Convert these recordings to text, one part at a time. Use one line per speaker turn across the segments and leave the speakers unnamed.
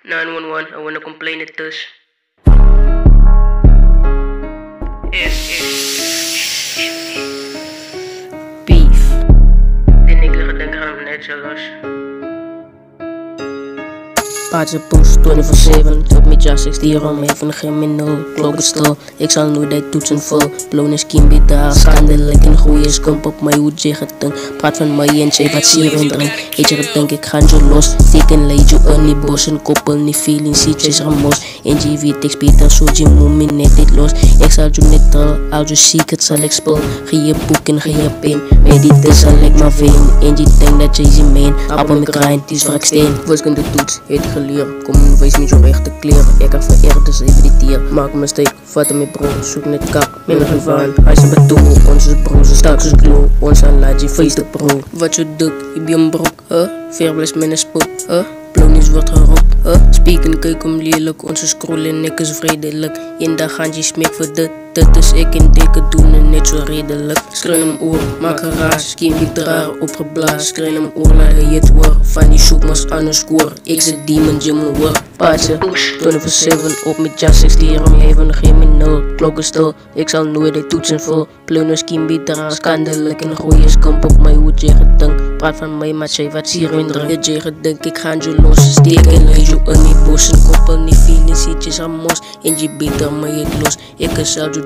911, I wanna complain het dus.
Beef.
Die nigger denken gaan hem net zo los.
Paardse poes 24/7, tot met jas 6 hierom even geen minul. Klok is stil, ik zal nooit die toetsen vol. Bloon is kimbi daar, schandelijk en goeie skump op mijn hoed je getunk. Praat van mij en jij wat sier en drink. Eet je gedenk ik ga je los. Teken leid je in die bos en koppel niet feeling ziet je ramos. En je weet ik speter zo je moet net dit los. Ik zal je net tell, al je secret zal ik spul. Ga je boek en ga je pen, met dit zal ik maar veen. En je denkt dat je ze meen, appel me grind, die is waar ik steen. Wiskunde toets, het geleerd. Kom wees met je rechte kleren. Ik heb vereerd, dus even die tier. Maak een mistake, vat hem met bro. Zoek net kap, minder gevaar. Hij is een betoel, onze bro, ze straks is glow. Ons laat je face de pro. Wat je doet, je bent een brok, Verblis met een spook, Plonies wordt gerookt, Spieken kijk om lelijk, onze scrollen nek is vredelijk. In dag gaan je smeek voor dit. Dat is ik en dikke doen en net zo redelijk. Schreeuw hem oor, maak een raas. Kim ik raar opgeblazen. Schreeuw hem oor, laat je het hoor. Van die zoekmas aan een score. Ik zit demon, je moet hoor. Paardje, 24/7 op met jas 6 hierom even geen minul. Klok is stil, ik zal nooit de toetsen vol. Pluners, kimbi raar, schandelijk en goeie skump op mijn hoed je gedank. Praat van mij, maar jij wat sier in druk. Je gedank, ik ga je los. Steek en leid je in die bos. En koppel niet feeling, ziet je ramos. En je beter maar je los. Ik is al je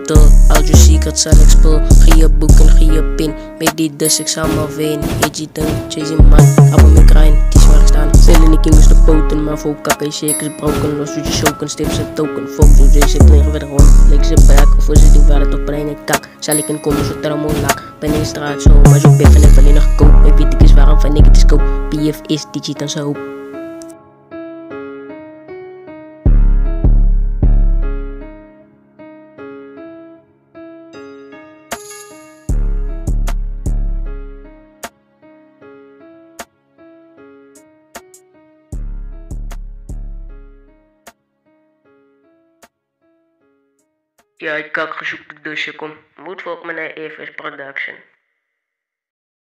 al je secret zal ik spul. Ga je boek en ga je pin. Met die dus ik zal maar ween. Eet je ding, chase je man. Appel me grind, die is waar ik staan. Zellen ik moest de poten, maar voor kakken shake is broken. Los doe je choken, stip ze token. Focus, deze klinken weer rond. Leek ze back, of is het ding waar het op brein en kak. Zal ik een komen zo termo lak. Ben in de straat zo, maar zo biffen en alleen nog koop. Ik weet ik is waarom van ik het is koop. PF is digit dan zo.
Ja, ik kak gezoek de dusje kom. Moet volgens mij naar EFS Production.